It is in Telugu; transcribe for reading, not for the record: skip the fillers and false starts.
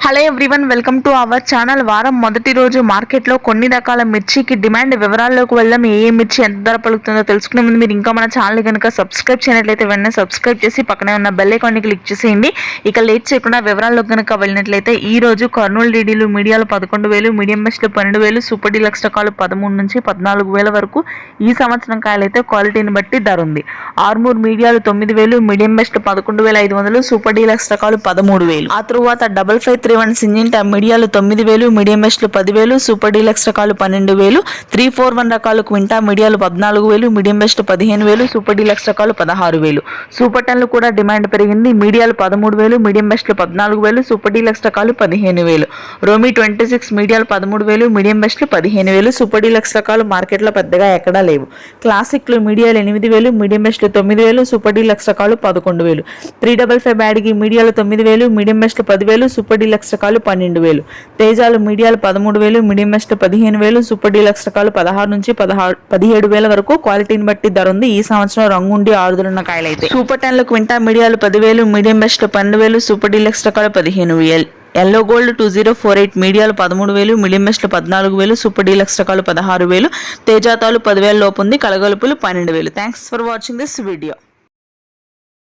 Hello everyone, welcome to our channel. వారం మొదటి రోజు మార్కెట్లో కొన్ని రకాల మిర్చికి డిమాండ్ వివరాల్లోకి వెళ్దాం. ఏ మిర్చి ఎంత ధర పలుకుతుందో తెలుసుకునే ముందు మీరు ఇంకా మన ఛానల్ కనుక సబ్స్క్రైబ్ చేయనట్లయితే వెంటనే సబ్స్క్రైబ్ చేసి పక్కనే ఉన్న బెల్ ఐకాన్ని క్లిక్ చేసేయండి. ఇక లేట్ చేయకుండా వివరాల్లోకి కనుక వెళ్ళినట్లయితే ఈ రోజు కర్నూలు డీడీలు మీడియాలు 11,000, మీడియం బెస్ట్లు 12,000, సూపర్ డీలక్స్ రకాలు 13 నుంచి 14,000 వరకు ఈ సంవత్సరం కాయలైతే క్వాలిటీని బట్టి ధర ఉంది. ఆర్మూర్ మీడియాలు 9,000, మీడియం బెస్ట్ 11,500, సూపర్ డీలక్స్ రకాలు 13,000. ఆ తరువాత 5531 సింజింటా మీడియాలు 9,000, మీడియం బెస్ట్లు 10,000, సూపర్ డీలక్స్ రకాలు 12,000, 341 రకాలు క్వింటా మీడియాలు 14,000, మీడియం బెస్ట్ 15,000, సూపర్ డీలక్స్ రకాలు 16,000. సూపర్ టన్లు కూడా డిమాండ్ పెరిగింది. మీడియాలు 13,000, మీడియం బెస్ట్లు 14,000, సూపర్ డీలక్స్ రకాలు 15,000. రోమి 26 మీడియాలు 13,000, మీడియం బెస్ట్లు 15,000, సూపర్ డీలక్స్ రకాలు మార్కెట్లో పెద్దగా ఎక్కడా లేవు. క్లాసిక్లు మీడియాలు 8,000, మీడియం బెస్ట్లు 9,000, సూపర్ డీలక్స్ రకాలు 11,000. 355 బ్యాడ్కి మీడియాలు 9,000, మీడియం బెస్ట్లు 10,000, సూపర్ డీలక్స్ రకాలు 12,000. తేజాలు మీడియాలు 13,000, మీడియం బెస్ట్ 15,000, సూపర్ డీలక్స్ రకాలు 16 నుంచి 17,000 వరకు క్వాలిటీని బట్టి ధర ఉంది. ఈ సంవత్సరం రంగుండి ఆరుదులున్న కాయలైతే సూపర్ టెన్లు క్వింటా మీడియాలు 10,000, మీడియం బెస్ట్ 12,000, సూపర్ డీలక్స్ రకాలు 15,000. ఎల్లో గోల్డ్ 2048 మీడియాలు 13,000, మీడియం బెస్ట్లు 14,000, సూపర్ డీలక్స్ రకాలు 16,000. తేజాతాలు 10,000 లోపు ఉంది. కలగలుపులు 12,000. Thanks for watching this video.